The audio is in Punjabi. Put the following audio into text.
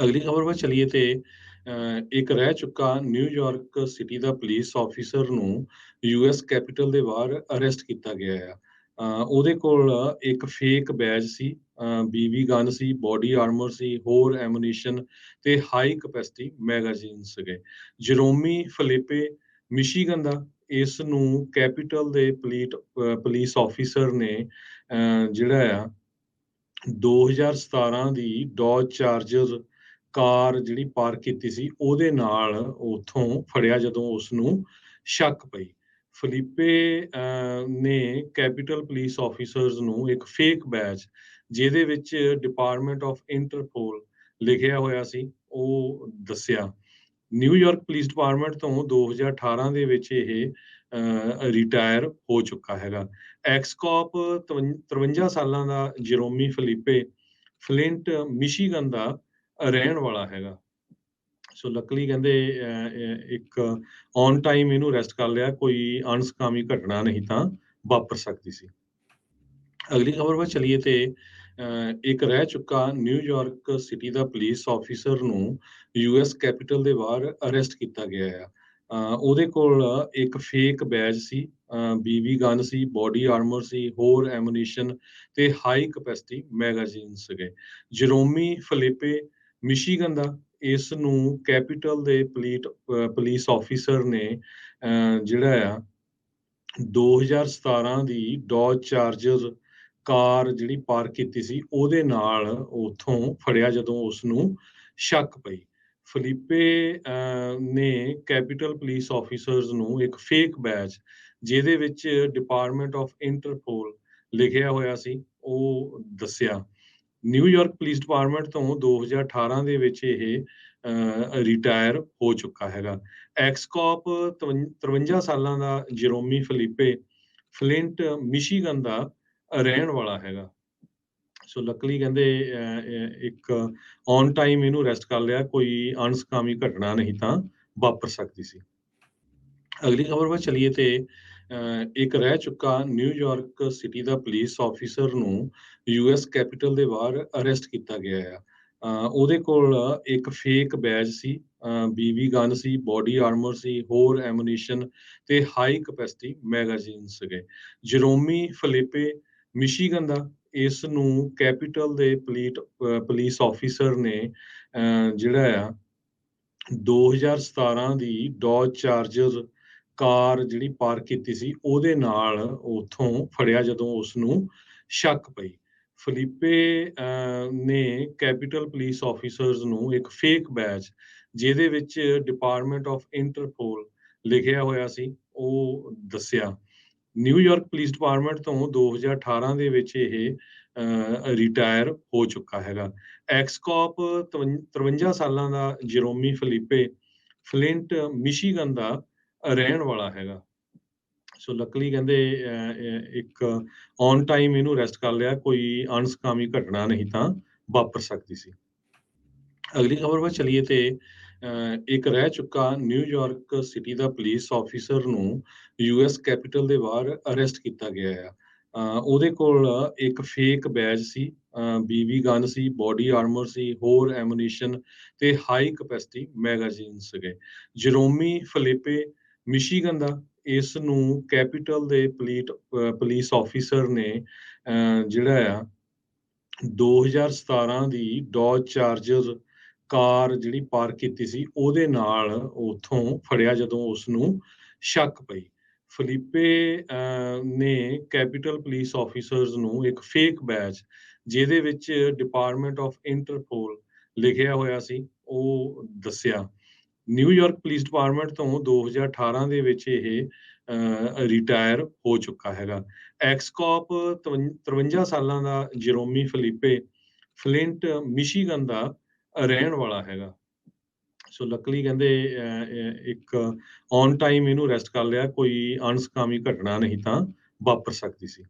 ਅਗਲੀ ਖਬਰ ਵੱਲ ਚਲੀਏ ਤੇ ਇੱਕ ਰਹਿ ਚੁੱਕਾ ਨਿਊਯਾਰਕ ਸਿਟੀ ਦਾ ਪੁਲਿਸ ਆਫੀਸਰ ਨੂੰ ਯੂਐਸ ਕੈਪੀਟਲ ਦੇ ਬਾਹਰ ਅਰੈਸਟ ਕੀਤਾ ਗਿਆ ਆ। ਉਹਦੇ ਕੋਲ ਇੱਕ ਫੇਕ ਬੈਜ ਸੀ, ਬੀਬੀ ਗਨ ਸੀ, ਬੋਡੀ ਆਰਮਰ ਸੀ, ਹੋਰ ਐਮੂਨੀਸ਼ਨ ਤੇ ਹਾਈ ਕਪੈਸਿਟੀ ਮੈਗਜ਼ੀਨ ਸੀਗੇ। ਜਰੋਮੀ ਫਲਿਪੇ ਮਿਸ਼ੀਗਨ ਦਾ ਇਸ ਨੂੰ ਕੈਪੀਟਲ ਦੇ ਪੁਲਿਸ ਆਫੀਸਰ ਨੇ ਜਿਹੜਾ ਆ 2017 ਦੀ ਡੌਜ ਚਾਰਜਰ ਕਾਰ ਜਿਹੜੀ ਪਾਰਕ ਕੀਤੀ ਸੀ ਉਹਦੇ ਨਾਲ ਉੱਥੋਂ ਫੜਿਆ ਜਦੋਂ ਉਸ ਨੂੰ ਸ਼ੱਕ ਪਈ। ਫਲੀਪੇ ਨੇ ਕੈਪੀਟਲ ਪੁਲਿਸ ਆਫੀਸਰਸ ਨੂੰ ਇੱਕ ਫੇਕ ਬੈਜ ਜਿਹਦੇ ਵਿੱਚ ਡਿਪਾਰਟਮੈਂਟ ਆਫ ਇੰਟਰਪੋਲ ਲਿਖਿਆ ਹੋਇਆ ਸੀ ਉਹ ਦੱਸਿਆ। ਨਿਊਯਾਰਕ ਪੁਲਿਸ ਡਿਪਾਰਟਮੈਂਟ ਤੋਂ 2018 ਦੇ ਵਿੱਚ ਇਹ ਰਿਟਾਇਰ ਹੋ ਚੁੱਕਾ ਹੈਗਾ। ਐਕਸ-ਕਾਪ 53 ਸਾਲਾਂ ਦਾ ਜਰੋਮੀ ਫਲੀਪੇ ਫਲਿੰਟ ਮਿਸ਼ੀਗਨ ਦਾ ਰਹਿਣ ਵਾਲਾ ਹੈਗਾ। ਸੋ ਲੱਕਲੀ ਕਹਿੰਦੇ ਇੱਕ ਔਨ ਟਾਈਮ ਇਹਨੂੰ ਅਰੈਸਟ ਕਰ ਲਿਆ, ਕੋਈ ਅਣਸਕਾਮੀ ਘਟਨਾ ਨਹੀਂ ਤਾਂ ਵਾਪਰ ਸਕਦੀ ਸੀ। ਅਗਲੀ ਖਬਰ ਵੱਲ ਚਲੀਏ ਤੇ ਇੱਕ ਰਹਿ ਚੁੱਕਾ ਨਿਊਯਾਰਕ ਸਿਟੀ ਦਾ ਪੁਲਿਸ ਆਫੀਸਰ ਨੂੰ ਯੂਐਸ ਕੈਪੀਟਲ ਦੇ ਬਾਹਰ ਅਰੈਸਟ ਕੀਤਾ ਗਿਆ ਆ। ਉਹਦੇ ਕੋਲ ਇੱਕ ਫੇਕ ਬੈਜ ਸੀ, ਬੀਬੀ ਗਨ ਸੀ, ਬੋਡੀ ਆਰਮਰ ਸੀ, ਹੋਰ ਐਮੂਨੀਸ਼ਨ ਤੇ ਹਾਈ ਕਪੈਸਿਟੀ ਮੈਗਜ਼ੀਨ ਸੀਗੇ। ਜਰੋਮੀ ਫਲਿਪੇ ਮਿਸ਼ੀਗਨ ਦਾ ਇਸ ਨੂੰ ਕੈਪੀਟਲ ਦੇ ਪੁਲਿਸ ਆਫੀਸਰ ਨੇ ਜਿਹੜਾ ਆ 2017 ਦੀ ਡੌਜ ਚਾਰਜਰ ਕਾਰ ਜਿਹੜੀ ਪਾਰਕ ਕੀਤੀ ਸੀ ਉਹਦੇ ਨਾਲ ਉੱਥੋਂ ਫੜਿਆ ਜਦੋਂ ਉਸ ਨੂੰ ਸ਼ੱਕ ਪਈ। ਫਲੀਪੇ ਨੇ ਕੈਪੀਟਲ ਪੁਲਿਸ ਆਫੀਸਰਸ ਨੂੰ ਇੱਕ ਫੇਕ ਬੈਜ ਜਿਹਦੇ ਵਿੱਚ ਡਿਪਾਰਟਮੈਂਟ ਆਫ ਇੰਟਰਪੋਲ ਲਿਖਿਆ ਹੋਇਆ ਸੀ ਉਹ ਦੱਸਿਆ। ਨਿਊਯਾਰਕ ਪੁਲਿਸ ਡਿਪਾਰਟਮੈਂਟ ਤੋਂ 2018 ਦੇ ਵਿੱਚ ਇਹ ਰਿਟਾਇਰ ਹੋ ਚੁੱਕਾ ਹੈਗਾ। ਐਕਸ-ਕਾਪ 53 ਸਾਲਾਂ ਦਾ ਜਰੋਮੀ ਫਲੀਪੇ ਫਲਿੰਟ ਮਿਸ਼ੀਗਨ ਦਾ ਰਹਿਣ ਵਾਲਾ ਹੈਗਾ। ਸੋ ਲੱਕਲੀ ਕਹਿੰਦੇ ਇੱਕ ਔਨ ਟਾਈਮ ਇਹਨੂੰ ਅਰੈਸਟ ਕਰ ਲਿਆ, ਕੋਈ ਅਣਸਕਾਮੀ ਘਟਨਾ ਨਹੀਂ ਤਾਂ ਵਾਪਰ ਸਕਦੀ ਸੀ। ਅਗਲੀ ਖਬਰ ਵੱਲ ਚਲੀਏ ਤੇ ਇੱਕ ਰਹਿ ਚੁੱਕਾ ਨਿਊਯਾਰਕ ਸਿਟੀ ਦਾ ਪੁਲਿਸ ਆਫੀਸਰ ਨੂੰ ਯੂਐਸ ਕੈਪੀਟਲ ਦੇ ਬਾਹਰ ਅਰੈਸਟ ਕੀਤਾ ਗਿਆ ਆ। ਉਹਦੇ ਕੋਲ ਇੱਕ ਫੇਕ ਬੈਜ ਸੀ, ਬੀਬੀ ਗਨ ਸੀ, ਬੋਡੀ ਆਰਮਰ ਸੀ, ਹੋਰ ਐਮੂਨੀਸ਼ਨ ਤੇ ਹਾਈ ਕਪੈਸਿਟੀ ਮੈਗਜ਼ੀਨ ਸੀਗੇ। ਜਰੋਮੀ ਫਲਿਪੇ ਮਿਸ਼ੀਗਨ ਦਾ ਇਸ ਨੂੰ ਕੈਪੀਟਲ ਦੇ ਪੁਲਿਸ ਆਫੀਸਰ ਨੇ ਜਿਹੜਾ ਆ 2017 ਦੀ ਡੌਜ ਚਾਰਜਰ ਕਾਰ ਜਿਹੜੀ ਪਾਰਕ ਕੀਤੀ ਸੀ ਉਹਦੇ ਨਾਲ ਉੱਥੋਂ ਫੜਿਆ ਜਦੋਂ ਉਸ ਨੂੰ ਸ਼ੱਕ ਪਈ। ਫਲੀਪੇ ਨੇ ਕੈਪੀਟਲ ਪੁਲਿਸ ਆਫੀਸਰਸ ਨੂੰ ਇੱਕ ਫੇਕ ਬੈਜ ਜਿਹਦੇ ਵਿੱਚ ਡਿਪਾਰਟਮੈਂਟ ਆਫ ਇੰਟਰਪੋਲ ਲਿਖਿਆ ਹੋਇਆ ਸੀ ਉਹ ਦੱਸਿਆ। ਨਿਊਯਾਰਕ ਪੁਲਿਸ ਡਿਪਾਰਟਮੈਂਟ ਤੋਂ 2018 ਦੇ ਵਿੱਚ ਇਹ ਰਿਟਾਇਰ ਹੋ ਚੁੱਕਾ ਹੈਗਾ। ਐਕਸ-ਕਾਪ 53 ਸਾਲਾਂ ਦਾ ਜਰੋਮੀ ਫਲੀਪੇ ਫਲਿੰਟ ਮਿਸ਼ੀਗਨ ਦਾ ਰਹਿਣ ਵਾਲਾ ਹੈਗਾ। ਸੋ ਲੱਕਲੀ ਕਹਿੰਦੇ ਇੱਕ ਔਨ ਟਾਈਮ ਇਹਨੂੰ ਅਰੈਸਟ ਕਰ ਲਿਆ, ਕੋਈ ਅਣਸਕਾਮੀ ਘਟਨਾ ਨਹੀਂ ਤਾਂ ਵਾਪਰ ਸਕਦੀ ਸੀ। ਅਗਲੀ ਖਬਰ ਵੱਲ ਚਲੀਏ ਤੇ ਇੱਕ ਰਹਿ ਚੁੱਕਾ ਨਿਊਯਾਰਕ ਸਿਟੀ ਦਾ ਪੁਲਿਸ ਆਫੀਸਰ ਨੂੰ ਯੂਐਸ ਕੈਪੀਟਲ ਦੇ ਬਾਹਰ ਅਰੈਸਟ ਕੀਤਾ ਗਿਆ ਆ। ਉਹਦੇ ਕੋਲ ਇੱਕ ਫੇਕ ਬੈਜ ਸੀ, ਬੀਬੀ ਗਨ ਸੀ, ਬੋਡੀ ਆਰਮਰ ਸੀ, ਹੋਰ ਐਮੂਨੀਸ਼ਨ ਤੇ ਹਾਈ ਕਪੈਸਿਟੀ ਮੈਗਜ਼ੀਨ ਸੀਗੇ। ਜਰੋਮੀ ਫਲਿਪੇ ਮਿਸ਼ੀਗਨ ਦਾ ਇਸ ਨੂੰ ਕੈਪੀਟਲ ਦੇ ਪੁਲਿਸ ਆਫੀਸਰ ਨੇ ਜਿਹੜਾ ਆ 2017 ਦੀ ਡੌਜ ਚਾਰਜਰ ਕਾਰ ਜਿਹੜੀ ਪਾਰਕ ਕੀਤੀ ਸੀ ਉਹਦੇ ਨਾਲ ਉੱਥੋਂ ਫੜਿਆ ਜਦੋਂ ਉਸ ਨੂੰ ਸ਼ੱਕ ਪਈ। ਫਲੀਪੇ ਨੇ ਕੈਪੀਟਲ ਪੁਲਿਸ ਆਫੀਸਰਸ ਨੂੰ ਇੱਕ ਫੇਕ ਬੈਜ ਜਿਹਦੇ ਵਿੱਚ ਡਿਪਾਰਟਮੈਂਟ ਆਫ ਇੰਟਰਪੋਲ ਲਿਖਿਆ ਹੋਇਆ ਸੀ ਉਹ ਦੱਸਿਆ। ਨਿਊਯਾਰਕ ਪੁਲਿਸ ਡਿਪਾਰਟਮੈਂਟ ਤੋਂ 2018 ਦੇ ਵਿੱਚ ਇਹ ਰਿਟਾਇਰ ਹੋ ਚੁੱਕਾ ਹੈਗਾ। ਐਕਸ-ਕਾਪ 53 ਸਾਲਾਂ ਦਾ ਜਰੋਮੀ ਫਲੀਪੇ ਫਲਿੰਟ ਮਿਸ਼ੀਗਨ ਦਾ ਰਹਿਣ ਵਾਲਾ ਹੈਗਾ। ਸੋ ਲੱਕਲੀ ਕਹਿੰਦੇ ਇੱਕ ਔਨ ਟਾਈਮ ਇਹਨੂੰ ਅਰੈਸਟ ਕਰ ਲਿਆ, ਕੋਈ ਅਣਸਕਾਮੀ ਘਟਨਾ ਨਹੀਂ ਤਾਂ ਵਾਪਰ ਸਕਦੀ ਸੀ।